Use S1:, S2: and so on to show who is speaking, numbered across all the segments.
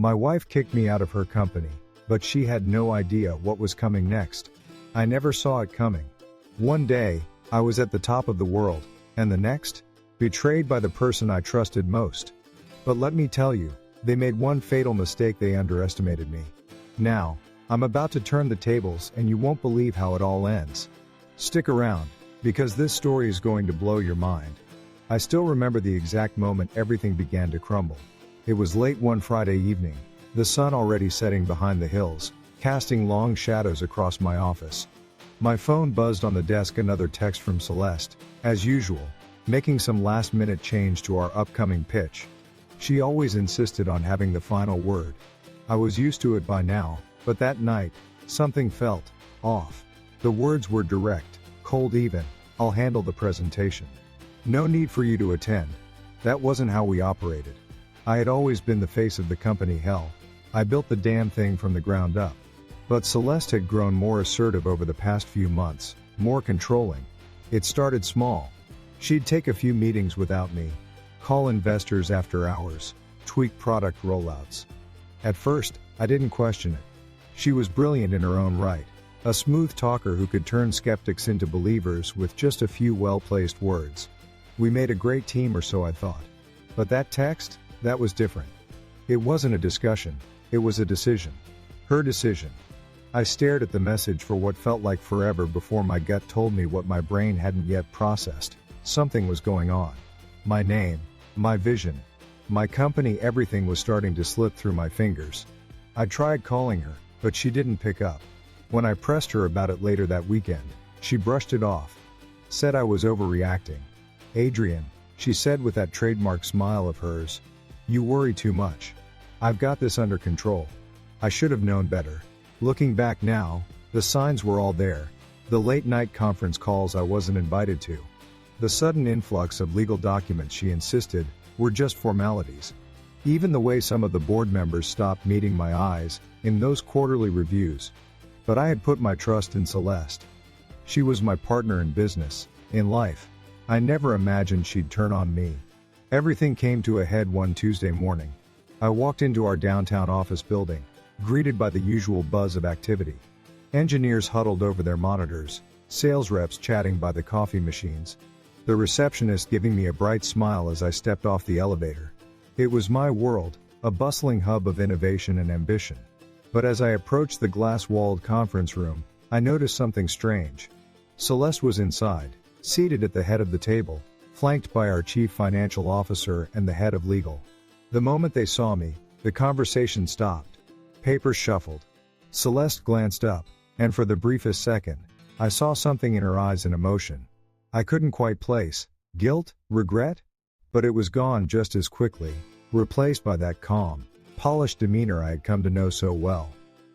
S1: My wife kicked me out of her company, but she had no idea what was coming next. I never saw it coming. One day, I was at the top of the world, and the next, betrayed by the person I trusted most. But let me tell you, they made one fatal mistake: they underestimated me. Now, I'm about to turn the tables and you won't believe how it all ends. Stick around, because this story is going to blow your mind. I still remember the exact moment everything began to crumble. It was late one Friday evening, the sun already setting behind the hills, casting long shadows across my office. My phone buzzed on the desk, another text from Celeste, as usual, making some last-minute change to our upcoming pitch. She always insisted on having the final word. I was used to it by now, but that night, something felt off. The words were direct, cold even: "I'll handle the presentation. No need for you to attend." That wasn't how we operated. I had always been the face of the company. Hell, I built the damn thing from the ground up. But Celeste had grown more assertive over the past few months, more controlling. It started small. She'd take a few meetings without me, call investors after hours, tweak product rollouts. At first, I didn't question it. She was brilliant in her own right, a smooth talker who could turn skeptics into believers with just a few well-placed words. We made a great team, or so I thought. But that text, that was different. It wasn't a discussion, it was a decision. Her decision. I stared at the message for what felt like forever before my gut told me what my brain hadn't yet processed. Something was going on. My name, my vision, my company, everything was starting to slip through my fingers. I tried calling her, but she didn't pick up. When I pressed her about it later that weekend, she brushed it off. Said I was overreacting. "Adrian," she said with that trademark smile of hers, "you worry too much. I've got this under control." I should have known better. Looking back now, the signs were all there. The late-night conference calls I wasn't invited to. The sudden influx of legal documents she insisted were just formalities. Even the way some of the board members stopped meeting my eyes in those quarterly reviews. But I had put my trust in Celeste. She was my partner in business, in life. I never imagined she'd turn on me. Everything came to a head one Tuesday morning. I walked into our downtown office building, greeted by the usual buzz of activity. Engineers huddled over their monitors, sales reps chatting by the coffee machines, the receptionist giving me a bright smile as I stepped off the elevator. It was my world, a bustling hub of innovation and ambition. But as I approached the glass-walled conference room, I noticed something strange. Celeste was inside, seated at the head of the table, flanked by our chief financial officer and the head of legal. The moment they saw me, the conversation stopped. Papers shuffled. Celeste glanced up, and for the briefest second, I saw something in her eyes, an emotion. I couldn't quite place. Guilt? Regret? But it was gone just as quickly, replaced by that calm, polished demeanor I had come to know so well.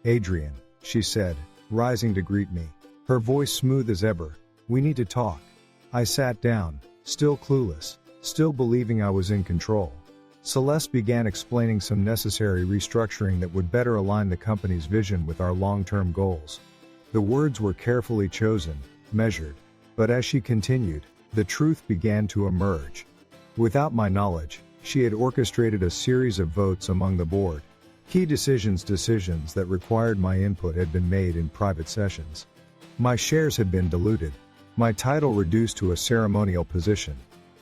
S1: "Adrian," she said, rising to greet me, her voice smooth as ever, "we need to talk." I sat down, still clueless, still believing I was in control. Celeste began explaining some necessary restructuring that would better align the company's vision with our long-term goals. The words were carefully chosen, measured, but as she continued, the truth began to emerge. Without my knowledge, she had orchestrated a series of votes among the board. Key decisions that required my input had been made in private sessions. My shares had been diluted, my title reduced to a ceremonial position.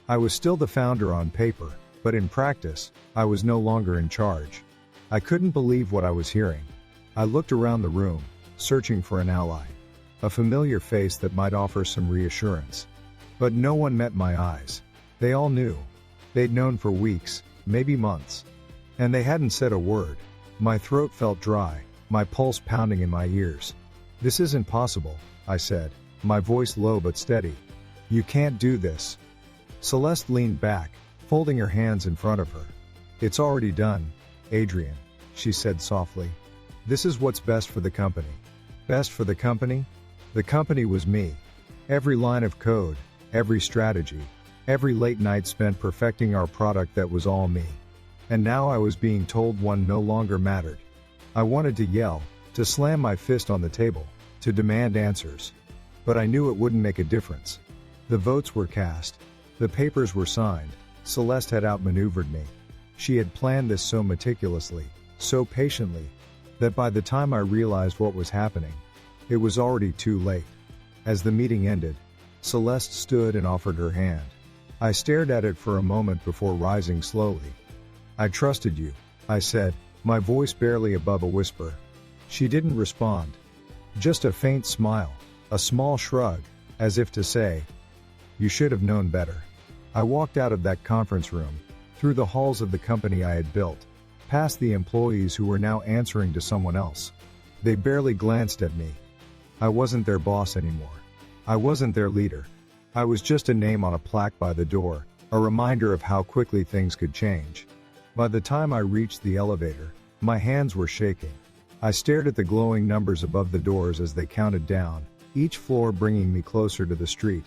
S1: I was still the founder on paper, but in practice, I was no longer in charge. I couldn't believe what I was hearing. I looked around the room, searching for an ally, a familiar face that might offer some reassurance. But no one met my eyes. They all knew. They'd known for weeks, maybe months. And they hadn't said a word. My throat felt dry, my pulse pounding in my ears. "This isn't possible," I said, my voice low but steady. "You can't do this." Celeste leaned back, folding her hands in front of her. "It's already done, Adrian," she said softly. "This is what's best for the company." Best for the company? The company was me. Every line of code, every strategy, every late night spent perfecting our product, that was all me. And now I was being told one no longer mattered. I wanted to yell, to slam my fist on the table, to demand answers. But I knew it wouldn't make a difference. The votes were cast. The papers were signed. Celeste had outmaneuvered me. She had planned this so meticulously, so patiently, that by the time I realized what was happening, it was already too late. As the meeting ended, Celeste stood and offered her hand. I stared at it for a moment before rising slowly. "I trusted you," I said, my voice barely above a whisper. She didn't respond. Just a faint smile, a small shrug, as if to say, "You should have known better." I walked out of that conference room, through the halls of the company I had built, past the employees who were now answering to someone else. They barely glanced at me. I wasn't their boss anymore. I wasn't their leader. I was just a name on a plaque by the door, a reminder of how quickly things could change. By the time I reached the elevator, my hands were shaking. I stared at the glowing numbers above the doors as they counted down, each floor bringing me closer to the street,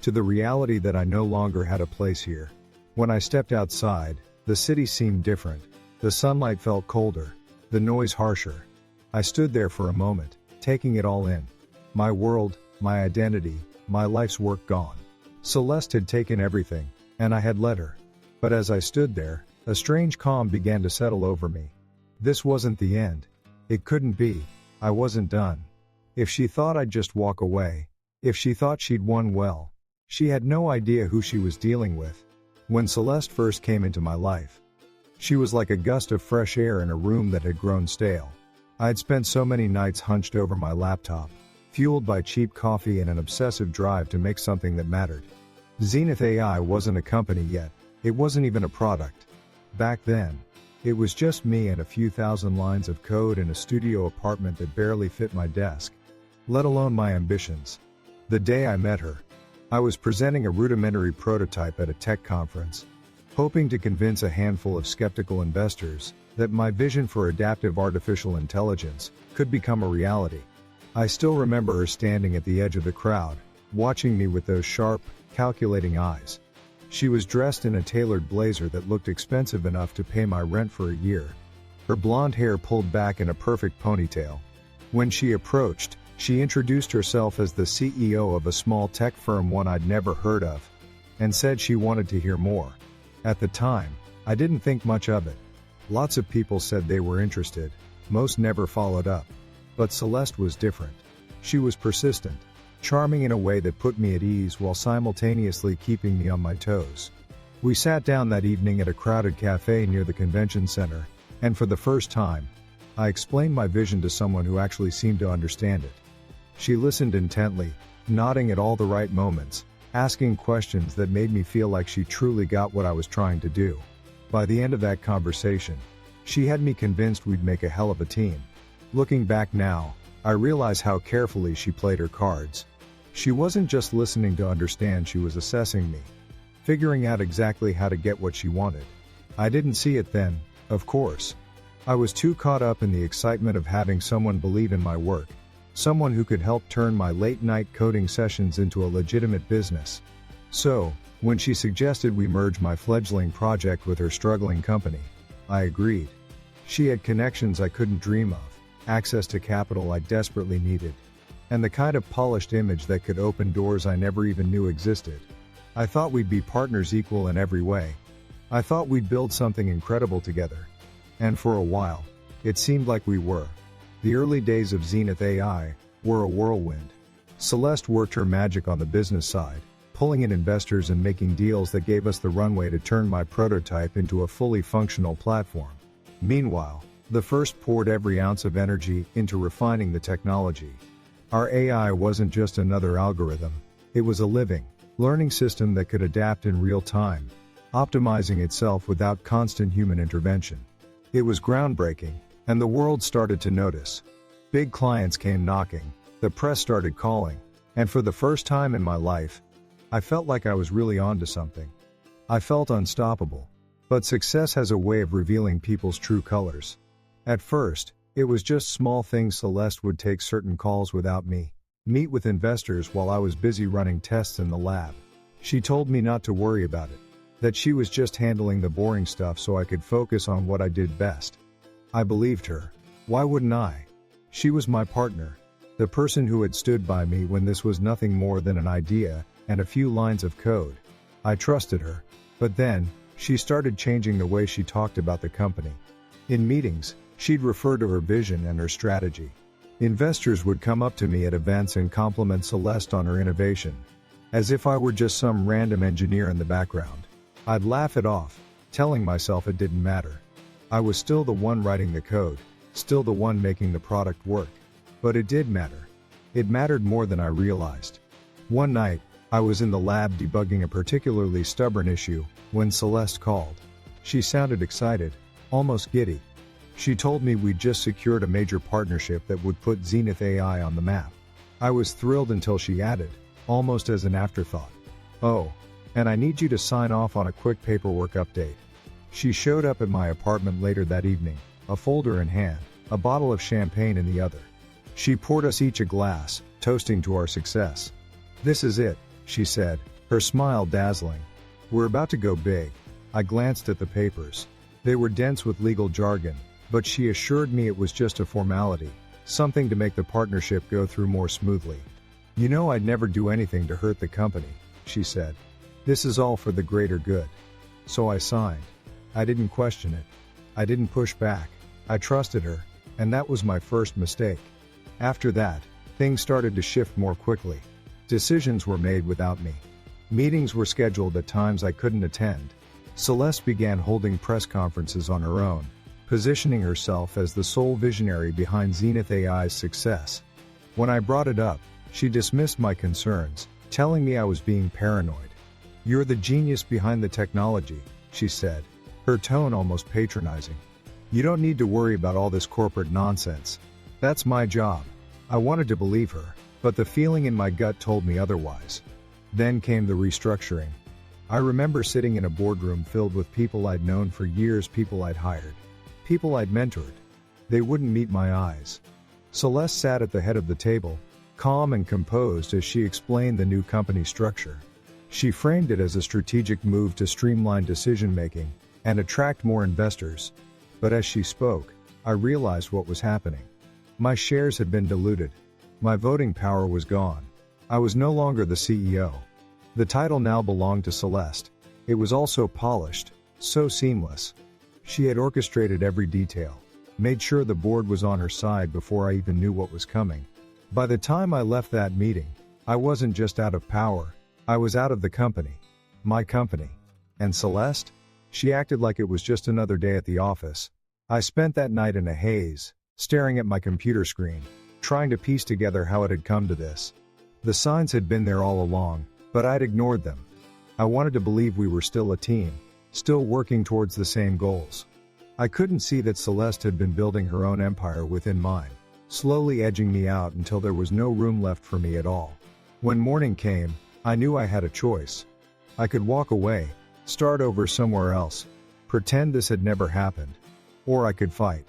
S1: to the reality that I no longer had a place here. When I stepped outside, the city seemed different. The sunlight felt colder, the noise harsher. I stood there for a moment, taking it all in. My world, my identity, my life's work gone. Celeste had taken everything, and I had let her. But as I stood there, a strange calm began to settle over me. This wasn't the end. It couldn't be. I wasn't done. If she thought I'd just walk away, if she thought she'd won well, she had no idea who she was dealing with. When Celeste first came into my life, she was like a gust of fresh air in a room that had grown stale. I'd spent so many nights hunched over my laptop, fueled by cheap coffee and an obsessive drive to make something that mattered. Zenith AI wasn't a company yet. It wasn't even a product. Back then, it was just me and a few thousand lines of code in a studio apartment that barely fit my desk, let alone my ambitions. The day I met her, I was presenting a rudimentary prototype at a tech conference, hoping to convince a handful of skeptical investors that my vision for adaptive artificial intelligence could become a reality. I still remember her standing at the edge of the crowd, watching me with those sharp, calculating eyes. She was dressed in a tailored blazer that looked expensive enough to pay my rent for a year. Her blonde hair pulled back in a perfect ponytail. When she approached, she introduced herself as the CEO of a small tech firm one I'd never heard of, and said she wanted to hear more. At the time, I didn't think much of it. Lots of people said they were interested, most never followed up. But Celeste was different. She was persistent, charming in a way that put me at ease while simultaneously keeping me on my toes. We sat down that evening at a crowded cafe near the convention center, and for the first time, I explained my vision to someone who actually seemed to understand it. She listened intently, nodding at all the right moments, asking questions that made me feel like she truly got what I was trying to do. By the end of that conversation, she had me convinced we'd make a hell of a team. Looking back now, I realize how carefully she played her cards. She wasn't just listening to understand, she was assessing me, figuring out exactly how to get what she wanted. I didn't see it then, of course. I was too caught up in the excitement of having someone believe in my work, someone who could help turn my late-night coding sessions into a legitimate business. So, when she suggested we merge my fledgling project with her struggling company, I agreed. She had connections I couldn't dream of, access to capital I desperately needed, and the kind of polished image that could open doors I never even knew existed. I thought we'd be partners equal in every way. I thought we'd build something incredible together. And for a while, it seemed like we were. The early days of Zenith AI were a whirlwind. Celeste worked her magic on the business side, pulling in investors and making deals that gave us the runway to turn my prototype into a fully functional platform. Meanwhile, the first poured every ounce of energy into refining the technology. Our AI wasn't just another algorithm, it was a living, learning system that could adapt in real time, optimizing itself without constant human intervention. It was groundbreaking, and the world started to notice. Big clients came knocking, the press started calling, and for the first time in my life, I felt like I was really onto something. I felt unstoppable. But success has a way of revealing people's true colors. At first, it was just small things. Celeste would take certain calls without me, meet with investors while I was busy running tests in the lab. She told me not to worry about it, that she was just handling the boring stuff so I could focus on what I did best. I believed her. Why wouldn't I? She was my partner, the person who had stood by me when this was nothing more than an idea and a few lines of code. I trusted her. But then, she started changing the way she talked about the company. In meetings, She'd refer to her vision and her strategy. Investors would come up to me at events and compliment Celeste on her innovation, as if I were just some random engineer in the background. I'd laugh it off, telling myself it didn't matter. I was still the one writing the code, still the one making the product work. But it did matter. It mattered more than I realized. One night, I was in the lab debugging a particularly stubborn issue when Celeste called. She sounded excited, almost giddy. She told me we'd just secured a major partnership that would put Zenith AI on the map. I was thrilled until she added, almost as an afterthought, "Oh, and I need you to sign off on a quick paperwork update." She showed up at my apartment later that evening, a folder in hand, a bottle of champagne in the other. She poured us each a glass, toasting to our success. "This is it," she said, her smile dazzling. "We're about to go big." I glanced at the papers. They were dense with legal jargon, but she assured me it was just a formality, something to make the partnership go through more smoothly. "You know I'd never do anything to hurt the company," she said. "This is all for the greater good." So I signed. I didn't question it. I didn't push back. I trusted her, and that was my first mistake. After that, things started to shift more quickly. Decisions were made without me. Meetings were scheduled at times I couldn't attend. Celeste began holding press conferences on her own, positioning herself as the sole visionary behind Zenith AI's success. When I brought it up, she dismissed my concerns, telling me I was being paranoid. "You're the genius behind the technology," she said, her tone almost patronizing. "You don't need to worry about all this corporate nonsense. That's my job." I wanted to believe her, but the feeling in my gut told me otherwise. Then came the restructuring. I remember sitting in a boardroom filled with people I'd known for years, people I'd hired, people I'd mentored. They wouldn't meet my eyes. Celeste sat at the head of the table, calm and composed as she explained the new company structure. She framed it as a strategic move to streamline decision-making and attract more investors. But as she spoke, I realized what was happening. My shares had been diluted. My voting power was gone. I was no longer the CEO. The title now belonged to Celeste. It was all so polished, so seamless. She had orchestrated every detail, made sure the board was on her side before I even knew what was coming. By the time I left that meeting, I wasn't just out of power, I was out of the company. My company. And Celeste? She acted like it was just another day at the office. I spent that night in a haze, staring at my computer screen, trying to piece together how it had come to this. The signs had been there all along, but I'd ignored them. I wanted to believe we were still a team, still working towards the same goals. I couldn't see that Celeste had been building her own empire within mine, slowly edging me out until there was no room left for me at all. When morning came, I knew I had a choice. I could walk away, start over somewhere else, pretend this had never happened. Or I could fight.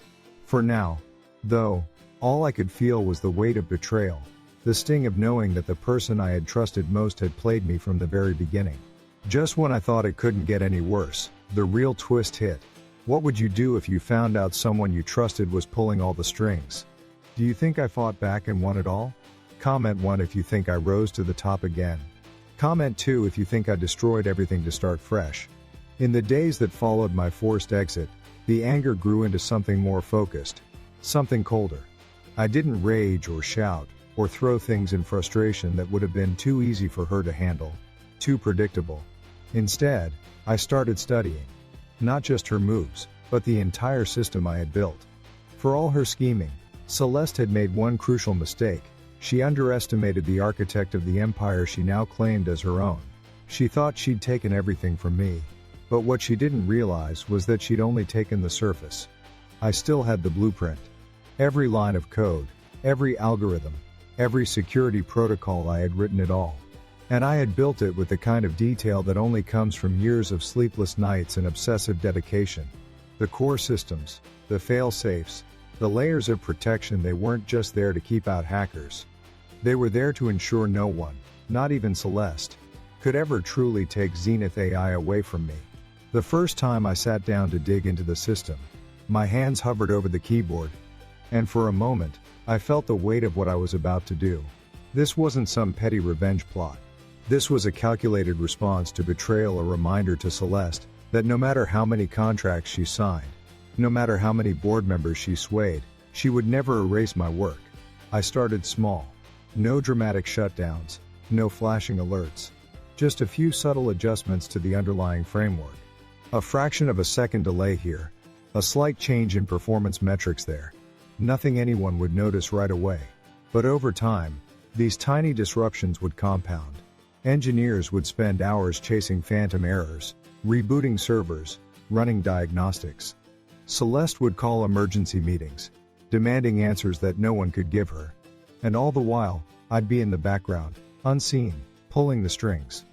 S1: For now, though, all I could feel was the weight of betrayal, the sting of knowing that the person I had trusted most had played me from the very beginning. Just when I thought it couldn't get any worse, the real twist hit. What would you do if you found out someone you trusted was pulling all the strings? Do you think I fought back and won it all? Comment 1 if you think I rose to the top again. Comment 2 if you think I destroyed everything to start fresh. In the days that followed my forced exit, the anger grew into something more focused, something colder. I didn't rage or shout, or throw things in frustration that would have been too easy for her to handle, too predictable. Instead, I started studying. Not just her moves, but the entire system I had built. For all her scheming, Celeste had made one crucial mistake. She underestimated the architect of the empire she now claimed as her own. She thought she'd taken everything from me. But what she didn't realize was that she'd only taken the surface. I still had the blueprint. Every line of code, every algorithm, every security protocol, I had written it all. And I had built it with the kind of detail that only comes from years of sleepless nights and obsessive dedication. The core systems, the fail-safes, the layers of protection, they weren't just there to keep out hackers. They were there to ensure no one, not even Celeste, could ever truly take Zenith AI away from me. The first time I sat down to dig into the system, my hands hovered over the keyboard, and for a moment, I felt the weight of what I was about to do. This wasn't some petty revenge plot. This was a calculated response to betrayal, a reminder to Celeste that no matter how many contracts she signed, No matter how many board members she swayed, she would never erase my work. I started small. No dramatic shutdowns, no flashing alerts. Just a few subtle adjustments to the underlying framework. A fraction of a second delay here. A slight change in performance metrics there. Nothing anyone would notice right away. But over time, these tiny disruptions would compound. Engineers would spend hours chasing phantom errors, rebooting servers, running diagnostics. Celeste would call emergency meetings, demanding answers that no one could give her. And all the while, I'd be in the background, unseen, pulling the strings.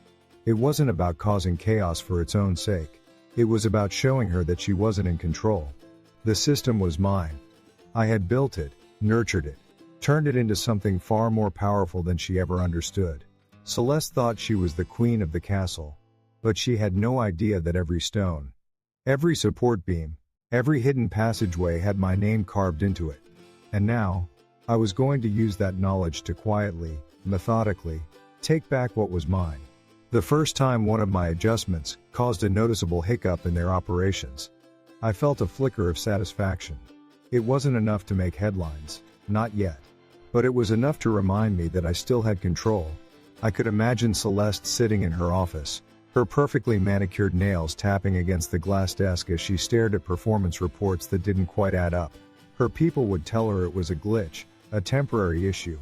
S1: It wasn't about causing chaos for its own sake. It was about showing her that she wasn't in control. The system was mine. I had built it, nurtured it, turned it into something far more powerful than she ever understood. Celeste thought she was the queen of the castle. But she had no idea that every stone, every support beam, every hidden passageway had my name carved into it. And now, I was going to use that knowledge to quietly, methodically, take back what was mine. The first time one of my adjustments caused a noticeable hiccup in their operations, I felt a flicker of satisfaction. It wasn't enough to make headlines, not yet. But it was enough to remind me that I still had control. I could imagine Celeste sitting in her office, her perfectly manicured nails tapping against the glass desk as she stared at performance reports that didn't quite add up. Her people would tell her it was a glitch, a temporary issue,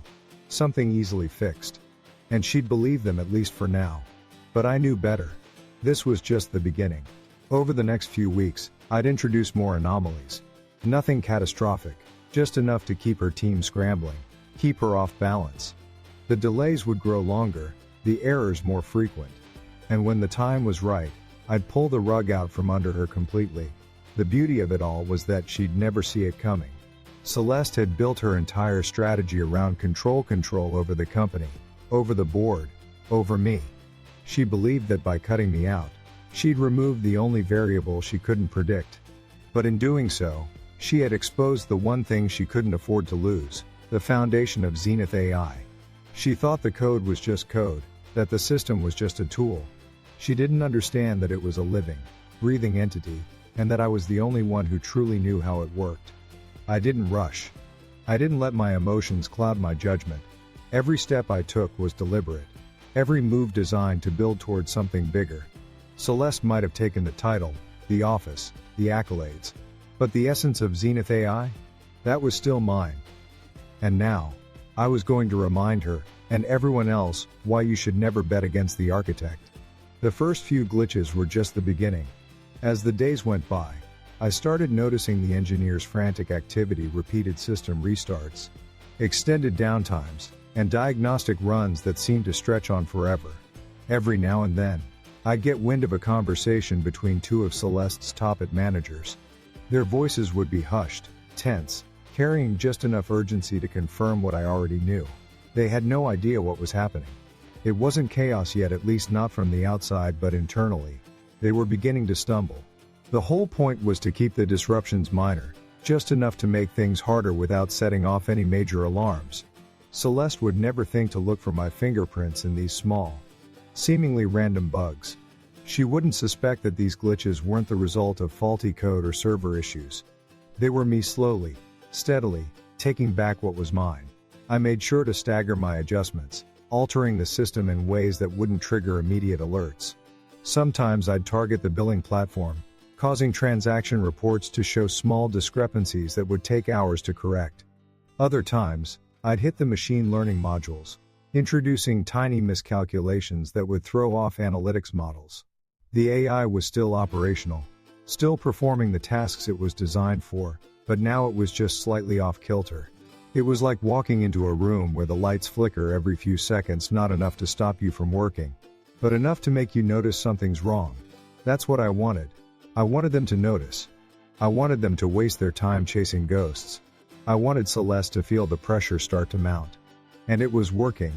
S1: something easily fixed. And she'd believe them, at least for now. But I knew better. This was just the beginning. Over the next few weeks, I'd introduce more anomalies. Nothing catastrophic, just enough to keep her team scrambling, keep her off balance. The delays would grow longer, the errors more frequent. And when the time was right, I'd pull the rug out from under her completely. The beauty of it all was that she'd never see it coming. Celeste had built her entire strategy around control over the company, over the board, over me. She believed that by cutting me out, she'd removed the only variable she couldn't predict. But in doing so, she had exposed the one thing she couldn't afford to lose, the foundation of Zenith AI. She thought the code was just code, that the system was just a tool. She didn't understand that it was a living, breathing entity, and that I was the only one who truly knew how it worked. I didn't rush. I didn't let my emotions cloud my judgment. Every step I took was deliberate. Every move designed to build towards something bigger. Celeste might have taken the title, the office, the accolades. But the essence of Zenith AI? That was still mine. And now, I was going to remind her, and everyone else, why you should never bet against the architect. The first few glitches were just the beginning. As the days went by, I started noticing the engineers' frantic activity, repeated system restarts, extended downtimes, and diagnostic runs that seemed to stretch on forever. Every now and then, I'd get wind of a conversation between two of Celeste's top managers. Their voices would be hushed, tense, carrying just enough urgency to confirm what I already knew. They had no idea what was happening. It wasn't chaos yet, at least not from the outside, but internally. They were beginning to stumble. The whole point was to keep the disruptions minor, just enough to make things harder without setting off any major alarms. Celeste would never think to look for my fingerprints in these small, seemingly random bugs. She wouldn't suspect that these glitches weren't the result of faulty code or server issues. They were me slowly, steadily, taking back what was mine. I made sure to stagger my adjustments, altering the system in ways that wouldn't trigger immediate alerts. Sometimes I'd target the billing platform, causing transaction reports to show small discrepancies that would take hours to correct. Other times, I'd hit the machine learning modules, introducing tiny miscalculations that would throw off analytics models. The AI was still operational, still performing the tasks it was designed for, but now it was just slightly off kilter. It was like walking into a room where the lights flicker every few seconds, not enough to stop you from working, but enough to make you notice something's wrong. That's what I wanted. I wanted them to notice. I wanted them to waste their time chasing ghosts. I wanted Celeste to feel the pressure start to mount. And it was working.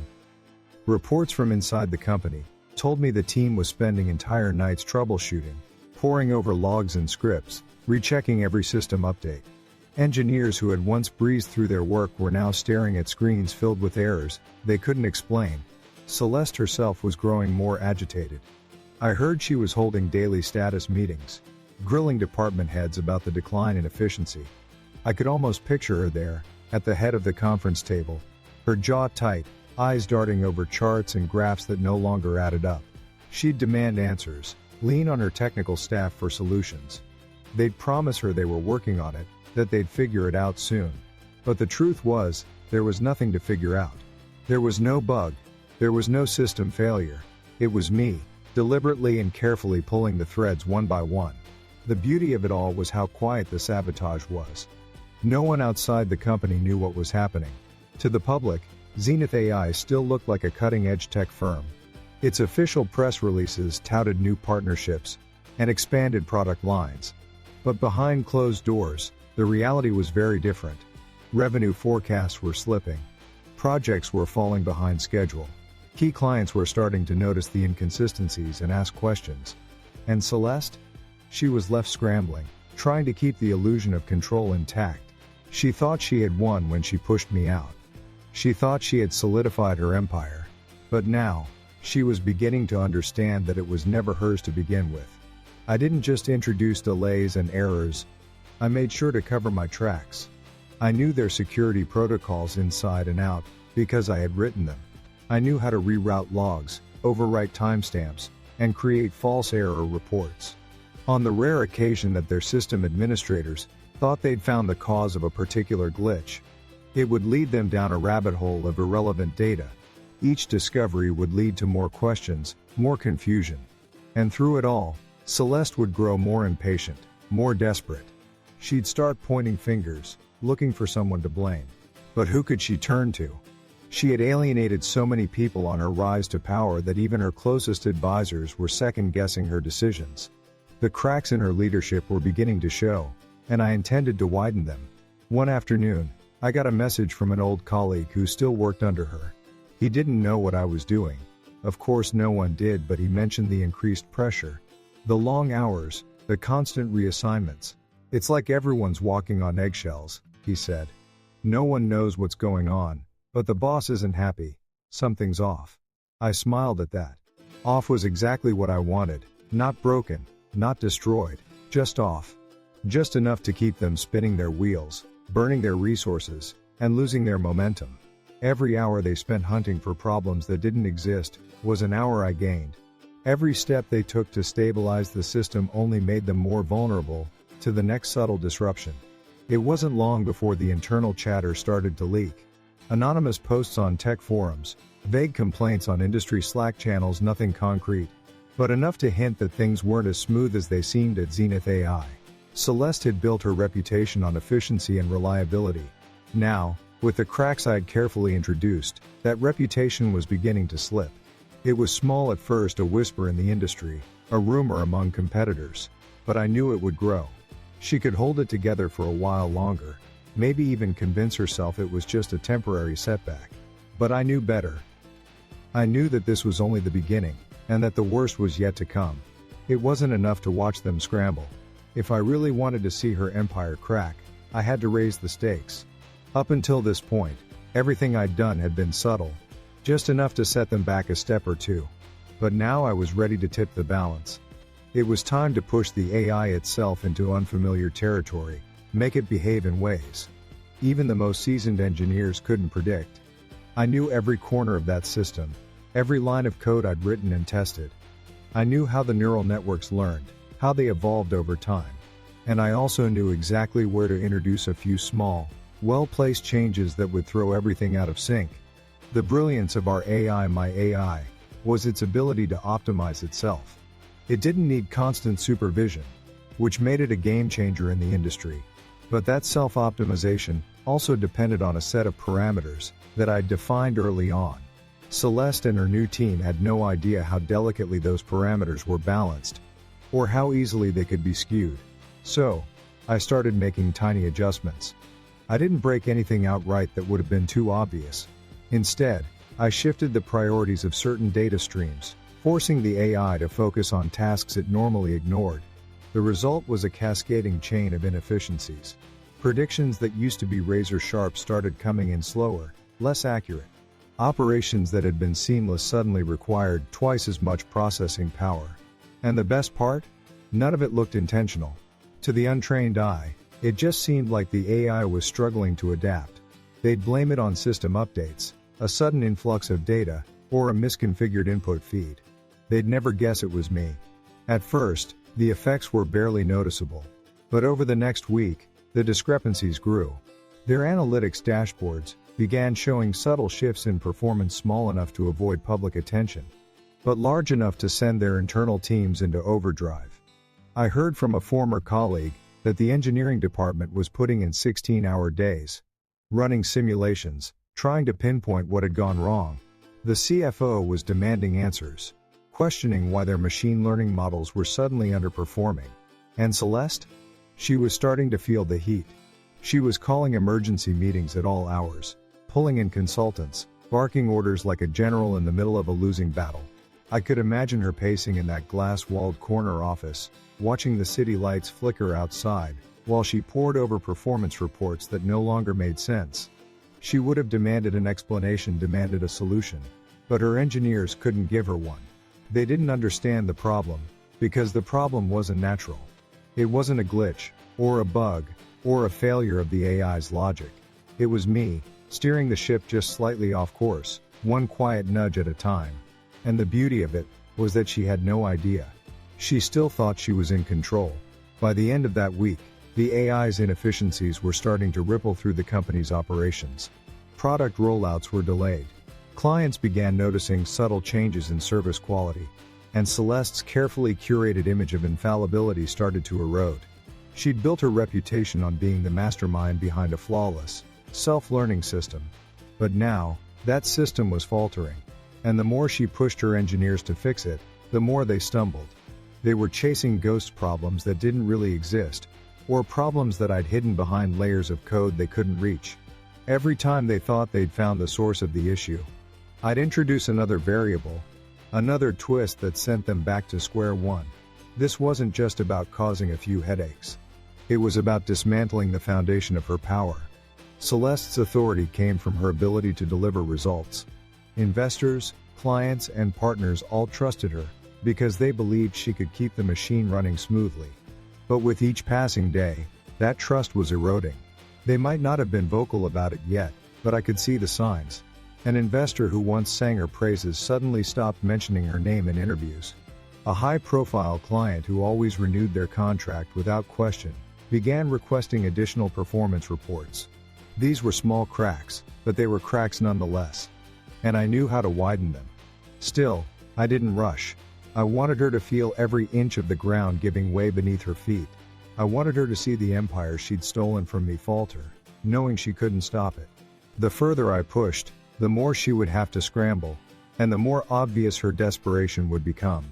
S1: Reports from inside the company told me the team was spending entire nights troubleshooting, poring over logs and scripts, rechecking every system update. Engineers who had once breezed through their work were now staring at screens filled with errors they couldn't explain. Celeste herself was growing more agitated. I heard she was holding daily status meetings. grilling department heads about the decline in efficiency. I could almost picture her there, at the head of the conference table, her jaw tight, eyes darting over charts and graphs that no longer added up. She'd demand answers, lean on her technical staff for solutions. They'd promise her they were working on it, that they'd figure it out soon. But the truth was, there was nothing to figure out. There was no bug. There was no system failure. It was me, deliberately and carefully pulling the threads one by one. The beauty of it all was how quiet the sabotage was. No one outside the company knew what was happening. To the public, Zenith AI still looked like a cutting-edge tech firm. Its official press releases touted new partnerships and expanded product lines. But behind closed doors, the reality was very different. Revenue forecasts were slipping. Projects were falling behind schedule. Key clients were starting to notice the inconsistencies and ask questions. And Celeste? She was left scrambling, trying to keep the illusion of control intact. She thought she had won when she pushed me out. She thought she had solidified her empire. But now, she was beginning to understand that it was never hers to begin with. I didn't just introduce delays and errors. I made sure to cover my tracks. I knew their security protocols inside and out, because I had written them. I knew how to reroute logs, overwrite timestamps, and create false error reports. On the rare occasion that their system administrators thought they'd found the cause of a particular glitch, it would lead them down a rabbit hole of irrelevant data. Each discovery would lead to more questions, more confusion. And through it all, Celeste would grow more impatient, more desperate. She'd start pointing fingers, looking for someone to blame. But who could she turn to? She had alienated so many people on her rise to power that even her closest advisors were second-guessing her decisions. The cracks in her leadership were beginning to show, and I intended to widen them. One afternoon, I got a message from an old colleague who still worked under her. He didn't know what I was doing. Of course no one did, but he mentioned the increased pressure. The long hours, the constant reassignments. It's like everyone's walking on eggshells, he said. No one knows what's going on, but the boss isn't happy. Something's off. I smiled at that. Off was exactly what I wanted. Not broken, not destroyed, just off. Just enough to keep them spinning their wheels, burning their resources, and losing their momentum. Every hour they spent hunting for problems that didn't exist was an hour I gained. Every step they took to stabilize the system only made them more vulnerable to the next subtle disruption. It wasn't long before the internal chatter started to leak. Anonymous posts on tech forums, vague complaints on industry Slack channels, nothing concrete, but enough to hint that things weren't as smooth as they seemed at Zenith AI. Celeste had built her reputation on efficiency and reliability. Now, with the cracks I'd carefully introduced, that reputation was beginning to slip. It was small at first, a whisper in the industry, a rumor among competitors, but I knew it would grow. She could hold it together for a while longer, maybe even convince herself it was just a temporary setback. But I knew better. I knew that this was only the beginning, and that the worst was yet to come. It wasn't enough to watch them scramble. If I really wanted to see her empire crack, I had to raise the stakes. Up until this point, everything I'd done had been subtle, just enough to set them back a step or two. But now I was ready to tip the balance. It was time to push the AI itself into unfamiliar territory, make it behave in ways even the most seasoned engineers couldn't predict. I knew every corner of that system, every line of code I'd written and tested. I knew how the neural networks learned, how they evolved over time. And I also knew exactly where to introduce a few small, well-placed changes that would throw everything out of sync. The brilliance of our AI, my AI, was its ability to optimize itself. It didn't need constant supervision, which made it a game changer in the industry. But that self-optimization also depended on a set of parameters that I'd defined early on. Celeste and her new team had no idea how delicately those parameters were balanced, or how easily they could be skewed. So, I started making tiny adjustments. I didn't break anything outright that would have been too obvious. Instead, I shifted the priorities of certain data streams, forcing the AI to focus on tasks it normally ignored. The result was a cascading chain of inefficiencies. Predictions that used to be razor-sharp started coming in slower, less accurate. Operations that had been seamless suddenly required twice as much processing power. And the best part? None of it looked intentional. To the untrained eye, it just seemed like the AI was struggling to adapt. They'd blame it on system updates, a sudden influx of data, or a misconfigured input feed. They'd never guess it was me. At first, the effects were barely noticeable. But over the next week, the discrepancies grew. Their analytics dashboards began showing subtle shifts in performance small enough to avoid public attention, but large enough to send their internal teams into overdrive. I heard from a former colleague that the engineering department was putting in 16-hour days, running simulations, trying to pinpoint what had gone wrong. The CFO was demanding answers, questioning why their machine learning models were suddenly underperforming. And Celeste? She was starting to feel the heat. She was calling emergency meetings at all hours, pulling in consultants, barking orders like a general in the middle of a losing battle. I could imagine her pacing in that glass-walled corner office, watching the city lights flicker outside, while she pored over performance reports that no longer made sense. She would have demanded an explanation, demanded a solution, but her engineers couldn't give her one. They didn't understand the problem, because the problem wasn't natural. It wasn't a glitch, or a bug, or a failure of the AI's logic. It was me, steering the ship just slightly off course, one quiet nudge at a time. And the beauty of it was that she had no idea. She still thought she was in control. By the end of that week, the AI's inefficiencies were starting to ripple through the company's operations. Product rollouts were delayed. Clients began noticing subtle changes in service quality, and Celeste's carefully curated image of infallibility started to erode. She'd built her reputation on being the mastermind behind a flawless, self-learning system. But now, that system was faltering, and the more she pushed her engineers to fix it, the more they stumbled. They were chasing ghost problems that didn't really exist, or problems that I'd hidden behind layers of code they couldn't reach. Every time they thought they'd found the source of the issue, I'd introduce another variable, another twist that sent them back to square one. This wasn't just about causing a few headaches. It was about dismantling the foundation of her power. Celeste's authority came from her ability to deliver results. Investors, clients, and partners all trusted her, because they believed she could keep the machine running smoothly. But with each passing day, that trust was eroding. They might not have been vocal about it yet, but I could see the signs. An investor who once sang her praises suddenly stopped mentioning her name in interviews. A high-profile client who always renewed their contract without question began requesting additional performance reports. These were small cracks, but they were cracks nonetheless. And I knew how to widen them. Still, I didn't rush. I wanted her to feel every inch of the ground giving way beneath her feet. I wanted her to see the empire she'd stolen from me falter, knowing she couldn't stop it. The further I pushed, the more she would have to scramble, and the more obvious her desperation would become.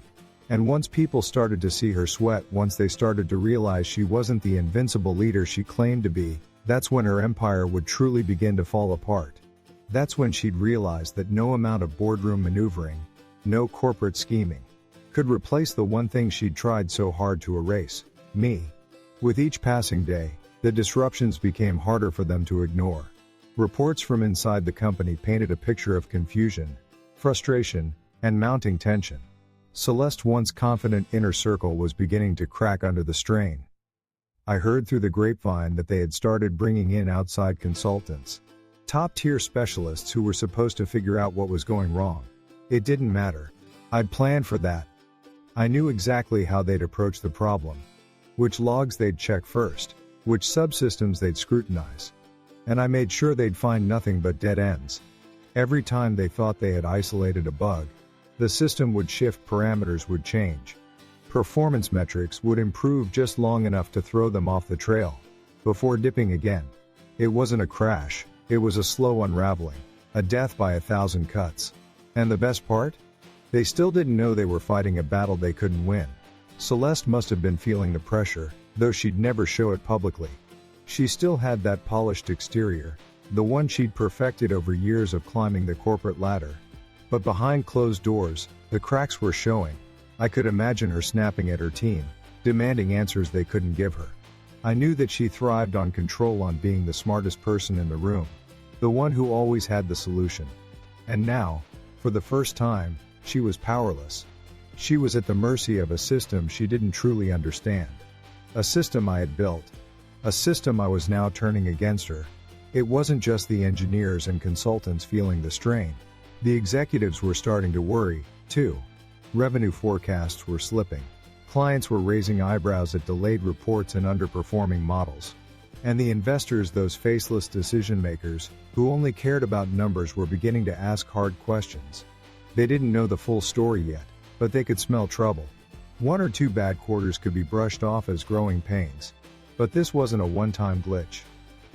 S1: And once people started to see her sweat, once they started to realize she wasn't the invincible leader she claimed to be, that's when her empire would truly begin to fall apart. That's when she'd realize that no amount of boardroom maneuvering, no corporate scheming, could replace the one thing she'd tried so hard to erase, me. With each passing day, the disruptions became harder for them to ignore. Reports from inside the company painted a picture of confusion, frustration, and mounting tension. Celeste's once confident inner circle was beginning to crack under the strain. I heard through the grapevine that they had started bringing in outside consultants, top-tier specialists who were supposed to figure out what was going wrong. It didn't matter. I'd planned for that. I knew exactly how they'd approach the problem, which logs they'd check first, which subsystems they'd scrutinize. And I made sure they'd find nothing but dead ends. Every time they thought they had isolated a bug, the system would shift, parameters would change. Performance metrics would improve just long enough to throw them off the trail, before dipping again. It wasn't a crash, it was a slow unraveling, a death by 1,000 cuts. And the best part? They still didn't know they were fighting a battle they couldn't win. Celeste must have been feeling the pressure, though she'd never show it publicly. She still had that polished exterior, the one she'd perfected over years of climbing the corporate ladder. But behind closed doors, the cracks were showing. I could imagine her snapping at her team, demanding answers they couldn't give her. I knew that she thrived on control, on being the smartest person in the room, the one who always had the solution. And now, for the first time, she was powerless. She was at the mercy of a system she didn't truly understand. A system I had built. A system I was now turning against her. It wasn't just the engineers and consultants feeling the strain. The executives were starting to worry, too. Revenue forecasts were slipping. Clients were raising eyebrows at delayed reports and underperforming models. And the investors, those faceless decision makers, who only cared about numbers, were beginning to ask hard questions. They didn't know the full story yet, but they could smell trouble. 1 or 2 bad quarters could be brushed off as growing pains. But this wasn't a one-time glitch.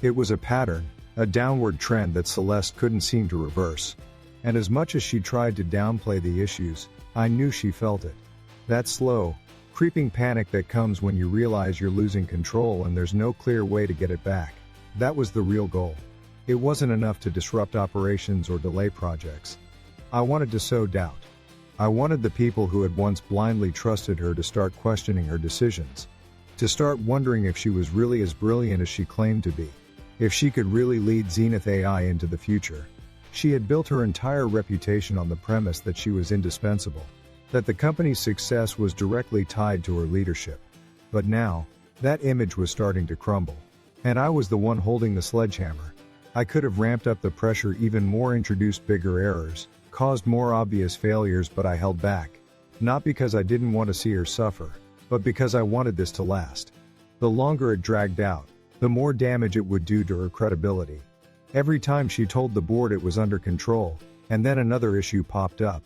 S1: It was a pattern, a downward trend that Celeste couldn't seem to reverse. And as much as she tried to downplay the issues, I knew she felt it. That slow, creeping panic that comes when you realize you're losing control and there's no clear way to get it back. That was the real goal. It wasn't enough to disrupt operations or delay projects. I wanted to sow doubt. I wanted the people who had once blindly trusted her to start questioning her decisions. To start wondering if she was really as brilliant as she claimed to be. If she could really lead Zenith AI into the future. She had built her entire reputation on the premise that she was indispensable. That the company's success was directly tied to her leadership. But now, that image was starting to crumble. And I was the one holding the sledgehammer. I could have ramped up the pressure even more, introduced bigger errors, caused more obvious failures, but I held back. Not because I didn't want to see her suffer, but because I wanted this to last. The longer it dragged out, the more damage it would do to her credibility. Every time she told the board it was under control, and then another issue popped up.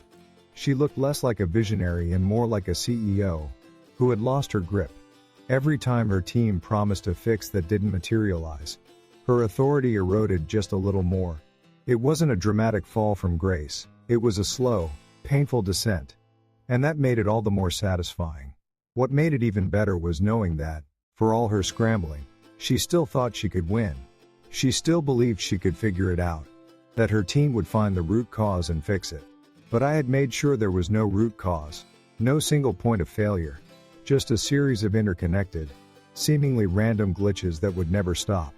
S1: She looked less like a visionary and more like a CEO who had lost her grip. Every time her team promised a fix that didn't materialize, her authority eroded just a little more. It wasn't a dramatic fall from grace, it was a slow, painful descent. And that made it all the more satisfying. What made it even better was knowing that, for all her scrambling, she still thought she could win. She still believed she could figure it out. That her team would find the root cause and fix it. But I had made sure there was no root cause, no single point of failure. Just a series of interconnected, seemingly random glitches that would never stop.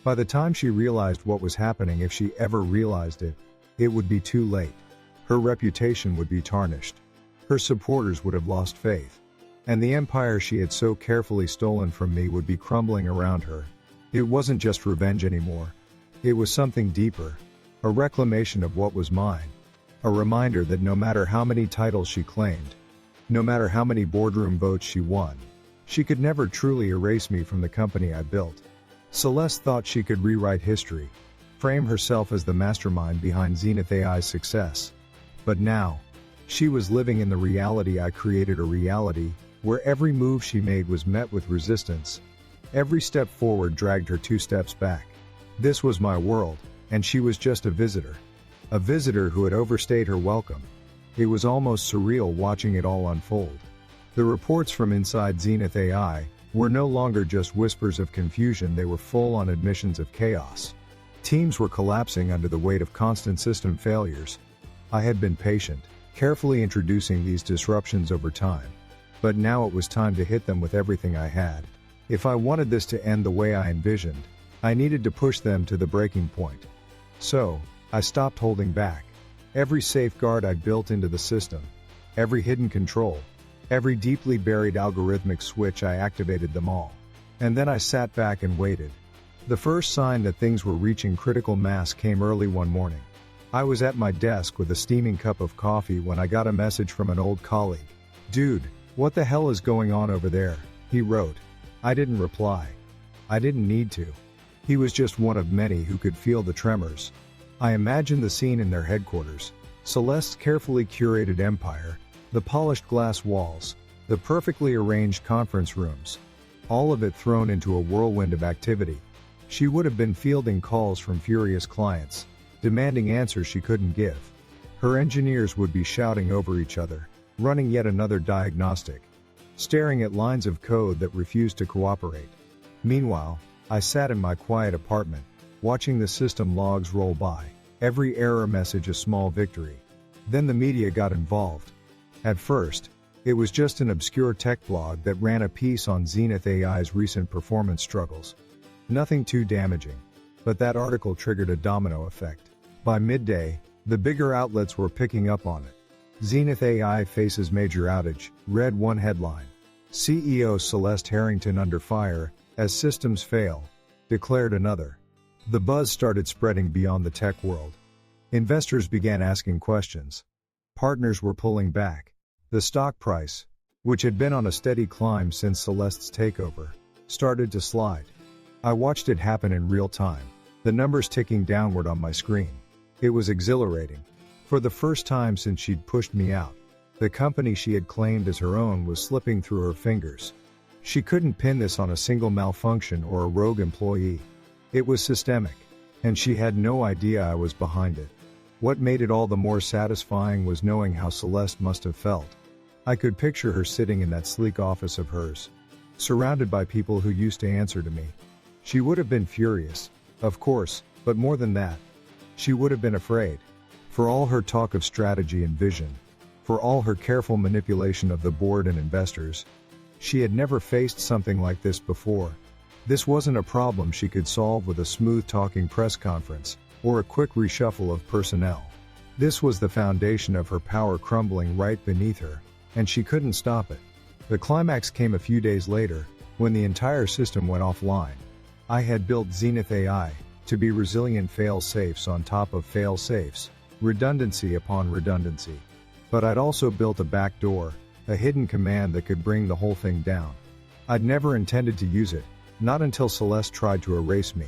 S1: By the time she realized what was happening, if she ever realized it, it would be too late. Her reputation would be tarnished. Her supporters would have lost faith. And the empire she had so carefully stolen from me would be crumbling around her. It wasn't just revenge anymore. It was something deeper. A reclamation of what was mine. A reminder that no matter how many titles she claimed, no matter how many boardroom votes she won, she could never truly erase me from the company I built. Celeste thought she could rewrite history, frame herself as the mastermind behind Zenith AI's success. But now, she was living in the reality I created, a reality where every move she made was met with resistance. Every step forward dragged her 2 steps back. This was my world, and she was just a visitor. A visitor who had overstayed her welcome. It was almost surreal watching it all unfold. The reports from inside Zenith AI were no longer just whispers of confusion, they were full-on admissions of chaos. Teams were collapsing under the weight of constant system failures. I had been patient, carefully introducing these disruptions over time. But now it was time to hit them with everything I had. If I wanted this to end the way I envisioned, I needed to push them to the breaking point. So, I stopped holding back. Every safeguard I'd built into the system, every hidden control, every deeply buried algorithmic switch, I activated them all. And then I sat back and waited. The first sign that things were reaching critical mass came early one morning. I was at my desk with a steaming cup of coffee when I got a message from an old colleague. "Dude, what the hell is going on over there?" he wrote. I didn't reply. I didn't need to. He was just one of many who could feel the tremors. I imagined the scene in their headquarters. Celeste's carefully curated empire, the polished glass walls, the perfectly arranged conference rooms. All of it thrown into a whirlwind of activity. She would have been fielding calls from furious clients, demanding answers she couldn't give. Her engineers would be shouting over each other, running yet another diagnostic, staring at lines of code that refused to cooperate. Meanwhile, I sat in my quiet apartment, watching the system logs roll by, every error message a small victory. Then the media got involved. At first, it was just an obscure tech blog that ran a piece on Zenith AI's recent performance struggles. Nothing too damaging, but that article triggered a domino effect. By midday, the bigger outlets were picking up on it. Zenith AI faces major outage, read one headline. CEO Celeste Harrington under fire, as systems fail, declared another. The buzz started spreading beyond the tech world. Investors began asking questions. Partners were pulling back. The stock price, which had been on a steady climb since Celeste's takeover, started to slide. I watched it happen in real time, the numbers ticking downward on my screen. It was exhilarating. For the first time since she'd pushed me out, the company she had claimed as her own was slipping through her fingers. She couldn't pin this on a single malfunction or a rogue employee. It was systemic, and she had no idea I was behind it. What made it all the more satisfying was knowing how Celeste must have felt. I could picture her sitting in that sleek office of hers, surrounded by people who used to answer to me. She would have been furious, of course, but more than that, she would have been afraid. For all her talk of strategy and vision, for all her careful manipulation of the board and investors, she had never faced something like this before. This wasn't a problem she could solve with a smooth-talking press conference or a quick reshuffle of personnel. This was the foundation of her power crumbling right beneath her, and she couldn't stop it. The climax came a few days later, when the entire system went offline. I had built Zenith AI to be resilient fail-safes on top of fail-safes, redundancy upon redundancy. But I'd also built a backdoor, a hidden command that could bring the whole thing down. I'd never intended to use it, not until Celeste tried to erase me.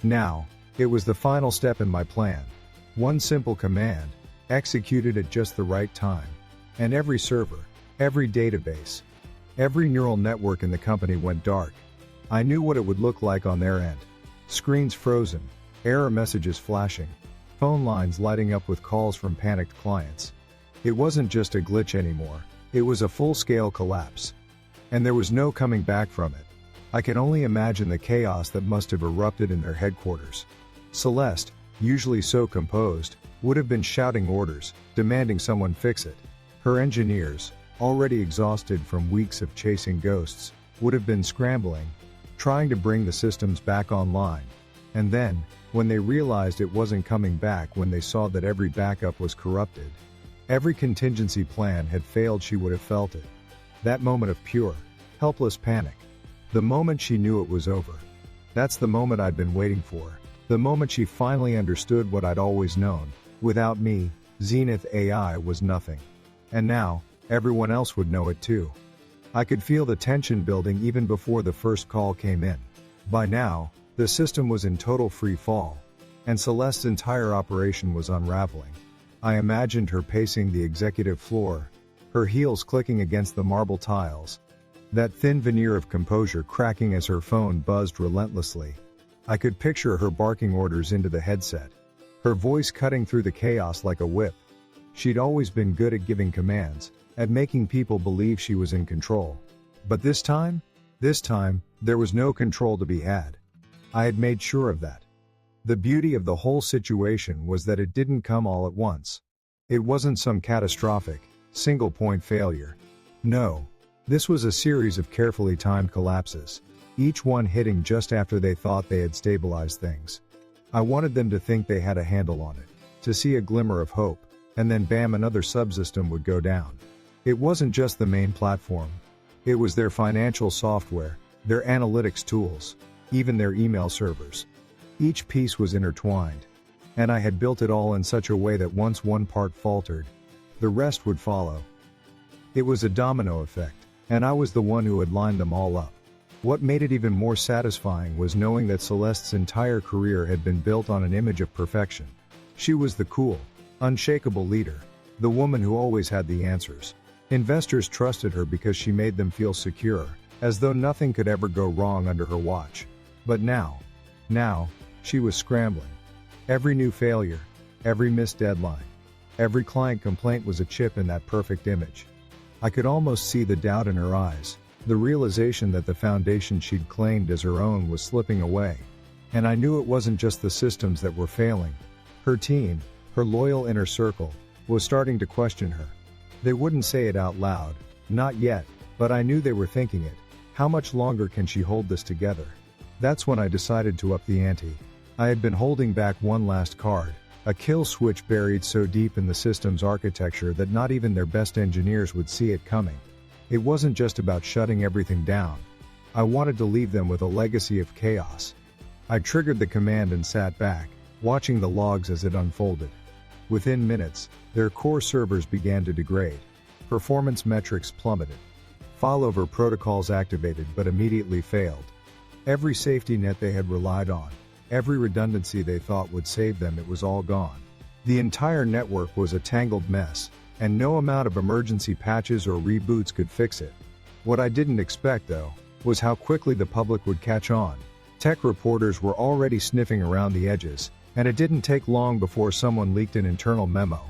S1: Now, it was the final step in my plan. One simple command, executed at just the right time. And every server, every database, every neural network in the company went dark. I knew what it would look like on their end. Screens frozen, error messages flashing, phone lines lighting up with calls from panicked clients. It wasn't just a glitch anymore, it was a full-scale collapse. And there was no coming back from it. I could only imagine the chaos that must have erupted in their headquarters. Celeste, usually so composed, would have been shouting orders, demanding someone fix it. Her engineers, already exhausted from weeks of chasing ghosts, would have been scrambling, trying to bring the systems back online. And then, when they realized it wasn't coming back, when they saw that every backup was corrupted, every contingency plan had failed, she would have felt it. That moment of pure, helpless panic. The moment she knew it was over. That's the moment I'd been waiting for. The moment she finally understood what I'd always known. Without me, Zenith AI was nothing. And now, everyone else would know it too. I could feel the tension building even before the first call came in. By now, the system was in total free fall, and Celeste's entire operation was unraveling. I imagined her pacing the executive floor, her heels clicking against the marble tiles, that thin veneer of composure cracking as her phone buzzed relentlessly. I could picture her barking orders into the headset, her voice cutting through the chaos like a whip. She'd always been good at giving commands, at making people believe she was in control. But this time, there was no control to be had. I had made sure of that. The beauty of the whole situation was that it didn't come all at once. It wasn't some catastrophic, single-point failure. No, this was a series of carefully timed collapses, each one hitting just after they thought they had stabilized things. I wanted them to think they had a handle on it, to see a glimmer of hope, and then bam, another subsystem would go down. It wasn't just the main platform. It was their financial software, their analytics tools, even their email servers. Each piece was intertwined, and I had built it all in such a way that once one part faltered, the rest would follow. It was a domino effect, and I was the one who had lined them all up. What made it even more satisfying was knowing that Celeste's entire career had been built on an image of perfection. She was the cool, unshakable leader, the woman who always had the answers. Investors trusted her because she made them feel secure, as though nothing could ever go wrong under her watch. But now, she was scrambling. Every new failure, every missed deadline, every client complaint was a chip in that perfect image. I could almost see the doubt in her eyes, the realization that the foundation she'd claimed as her own was slipping away. And I knew it wasn't just the systems that were failing. Her team, her loyal inner circle, was starting to question her. They wouldn't say it out loud, not yet, but I knew they were thinking it. How much longer can she hold this together? That's when I decided to up the ante. I had been holding back one last card, A kill switch buried so deep in the system's architecture that not even their best engineers would see it coming. It wasn't just about shutting everything down. I wanted to leave them with a legacy of chaos. I triggered the command and sat back, watching the logs as it unfolded. Within minutes, their core servers began to degrade. Performance metrics plummeted. Failover protocols activated but immediately failed. Every safety net they had relied on, every redundancy they thought would save them, it was all gone. The entire network was a tangled mess, and no amount of emergency patches or reboots could fix it. What I didn't expect, though, was how quickly the public would catch on. Tech reporters were already sniffing around the edges, and it didn't take long before someone leaked an internal memo.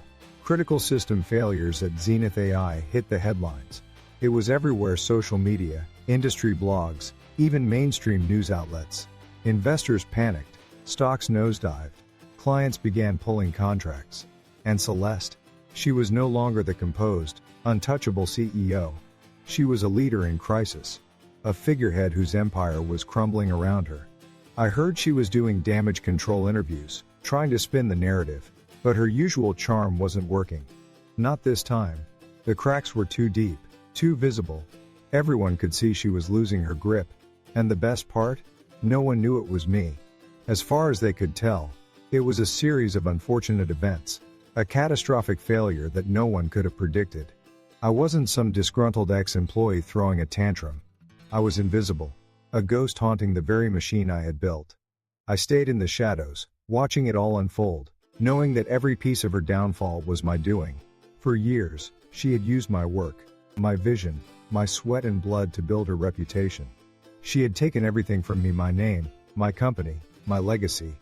S1: Critical system failures at Zenith AI hit the headlines. It was everywhere: social media, industry blogs, even mainstream news outlets. Investors panicked, stocks nosedived, clients began pulling contracts. And Celeste? She was no longer the composed, untouchable CEO. She was a leader in crisis. A figurehead whose empire was crumbling around her. I heard she was doing damage control interviews, trying to spin the narrative, but her usual charm wasn't working. Not this time. The cracks were too deep, too visible. Everyone could see she was losing her grip. And the best part? No one knew it was me. As far as they could tell, it was a series of unfortunate events. A catastrophic failure that no one could have predicted. I wasn't some disgruntled ex-employee throwing a tantrum. I was invisible. A ghost haunting the very machine I had built. I stayed in the shadows, watching it all unfold, knowing that every piece of her downfall was my doing. For years, she had used my work, my vision, my sweat and blood to build her reputation. She had taken everything from me: my name, my company, my legacy.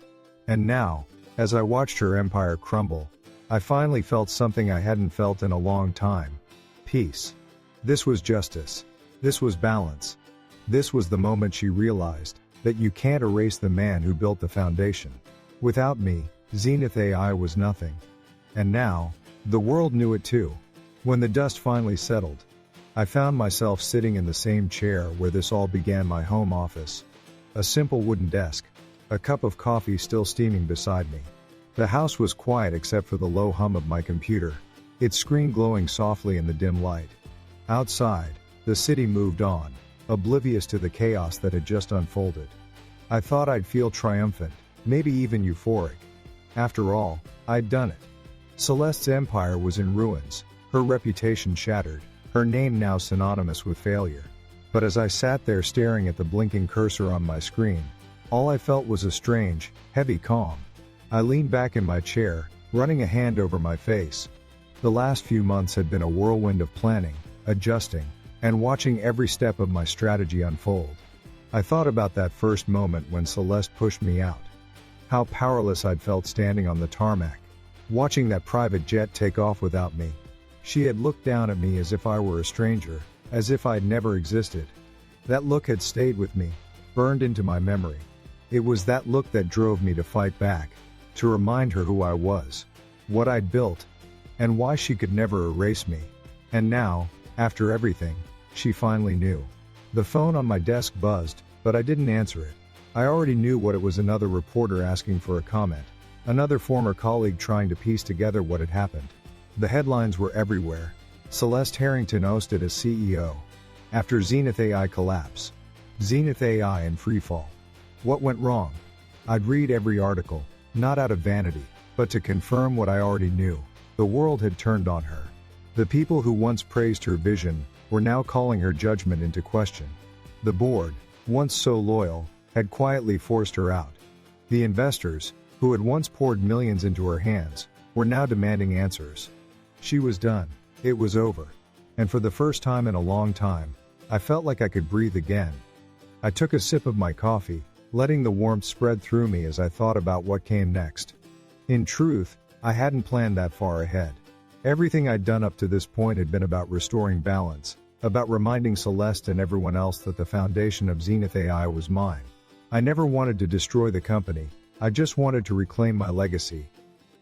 S1: And now, as I watched her empire crumble, I finally felt something I hadn't felt in a long time. Peace. This was justice. This was balance. This was the moment she realized that you can't erase the man who built the foundation. Without me, Zenith AI was nothing. And now, the world knew it too. When the dust finally settled, I found myself sitting in the same chair where this all began: my home office. A simple wooden desk. A cup of coffee still steaming beside me. The house was quiet except for the low hum of my computer, its screen glowing softly in the dim light. Outside, the city moved on, oblivious to the chaos that had just unfolded. I thought I'd feel triumphant, maybe even euphoric. After all, I'd done it. Celeste's empire was in ruins, her reputation shattered, her name now synonymous with failure. But as I sat there staring at the blinking cursor on my screen, all I felt was a strange, heavy calm. I leaned back in my chair, running a hand over my face. The last few months had been a whirlwind of planning, adjusting, and watching every step of my strategy unfold. I thought about that first moment when Celeste pushed me out. How powerless I'd felt standing on the tarmac, watching that private jet take off without me. She had looked down at me as if I were a stranger, as if I'd never existed. That look had stayed with me, burned into my memory. It was that look that drove me to fight back, to remind her who I was, what I'd built, and why she could never erase me. And now, after everything, she finally knew. The phone on my desk buzzed, but I didn't answer it. I already knew what it was: another reporter asking for a comment, another former colleague trying to piece together what had happened. The headlines were everywhere. Celeste Harrington ousted as CEO. After Zenith AI collapse. Zenith AI in freefall. What went wrong? I'd read every article, not out of vanity, but to confirm what I already knew. The world had turned on her. The people who once praised her vision were now calling her judgment into question. The board, once so loyal, had quietly forced her out. The investors, who had once poured millions into her hands, were now demanding answers. She was done. It was over. And for the first time in a long time, I felt like I could breathe again. I took a sip of my coffee, letting the warmth spread through me as I thought about what came next. In truth, I hadn't planned that far ahead. Everything I'd done up to this point had been about restoring balance, about reminding Celeste and everyone else that the foundation of Zenith AI was mine. I never wanted to destroy the company, I just wanted to reclaim my legacy.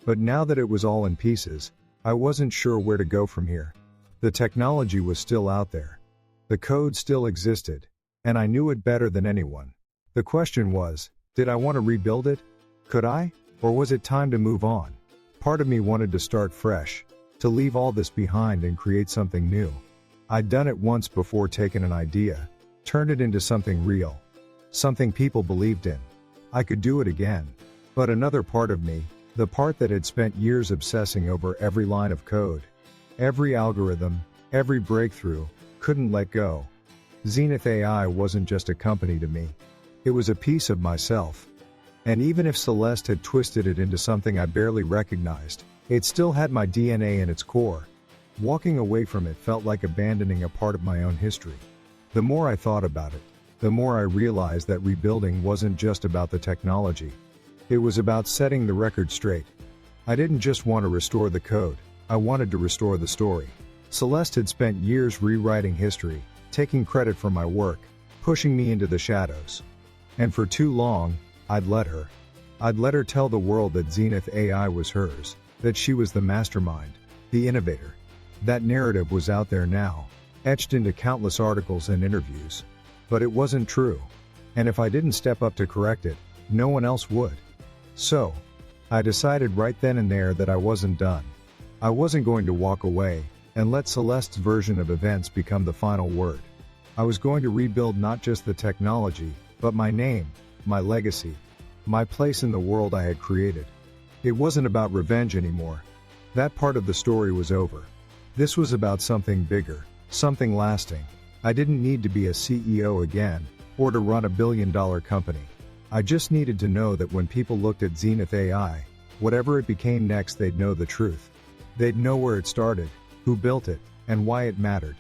S1: But now that it was all in pieces, I wasn't sure where to go from here. The technology was still out there. The code still existed, and I knew it better than anyone. The question was, did I want to rebuild it? Could I? Or was it time to move on? Part of me wanted to start fresh, to leave all this behind and create something new. I'd done it once before, taken an idea, turned it into something real. Something people believed in. I could do it again. But another part of me, the part that had spent years obsessing over every line of code, every algorithm, every breakthrough, couldn't let go. Zenith AI wasn't just a company to me. It was a piece of myself. And even if Celeste had twisted it into something I barely recognized, it still had my DNA in its core. Walking away from it felt like abandoning a part of my own history. The more I thought about it, the more I realized that rebuilding wasn't just about the technology. It was about setting the record straight. I didn't just want to restore the code, I wanted to restore the story. Celeste had spent years rewriting history, taking credit for my work, pushing me into the shadows. And for too long, I'd let her. I'd let her tell the world that Zenith AI was hers, that she was the mastermind, the innovator. That narrative was out there now, etched into countless articles and interviews. But it wasn't true. And if I didn't step up to correct it, no one else would. So, I decided right then and there that I wasn't done. I wasn't going to walk away and let Celeste's version of events become the final word. I was going to rebuild not just the technology, but my name, my legacy, my place in the world I had created. It wasn't about revenge anymore. That part of the story was over. This was about something bigger, something lasting. I didn't need to be a CEO again, or to run a billion-dollar company. I just needed to know that when people looked at Zenith AI, whatever it became next, they'd know the truth. They'd know where it started, who built it, and why it mattered.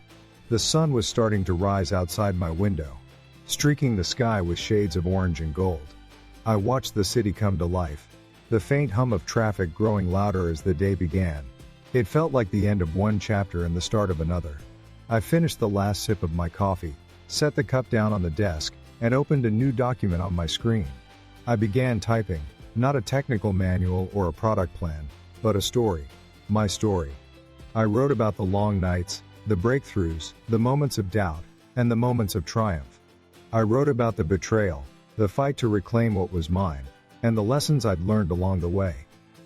S1: The sun was starting to rise outside my window, streaking the sky with shades of orange and gold. I watched the city come to life, the faint hum of traffic growing louder as the day began. It felt like the end of one chapter and the start of another. I finished the last sip of my coffee, set the cup down on the desk, and opened a new document on my screen. I began typing, not a technical manual or a product plan, but a story. My story. I wrote about the long nights, the breakthroughs, the moments of doubt, and the moments of triumph. I wrote about the betrayal, the fight to reclaim what was mine, and the lessons I'd learned along the way.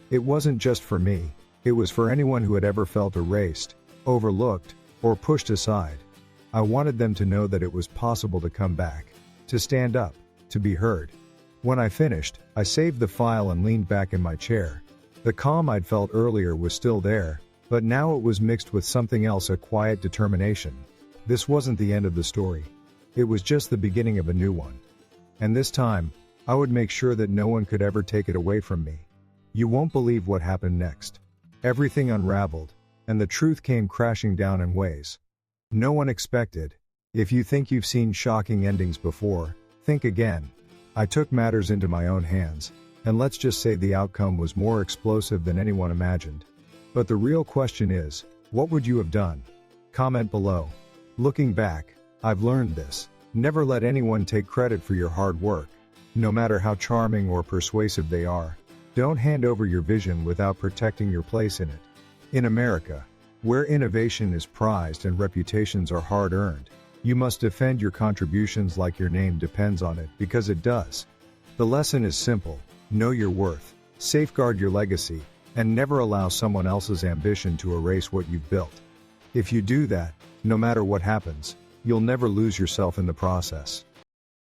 S1: It wasn't just for me, it was for anyone who had ever felt erased, overlooked, or pushed aside. I wanted them to know that it was possible to come back, to stand up, to be heard. When I finished, I saved the file and leaned back in my chair. The calm I'd felt earlier was still there, but now it was mixed with something else, a quiet determination. This wasn't the end of the story. It was just the beginning of a new one. And this time, I would make sure that no one could ever take it away from me. You won't believe what happened next. Everything unraveled, and the truth came crashing down in ways no one expected. If you think you've seen shocking endings before, think again. I took matters into my own hands, and let's just say the outcome was more explosive than anyone imagined. But the real question is, what would you have done? Comment below. Looking back, I've learned this. Never let anyone take credit for your hard work. No matter how charming or persuasive they are, don't hand over your vision without protecting your place in it. In America, where innovation is prized and reputations are hard-earned, you must defend your contributions like your name depends on it, because it does. The lesson is simple: know your worth, safeguard your legacy, and never allow someone else's ambition to erase what you've built. If you do that, no matter what happens, you'll never lose yourself in the process.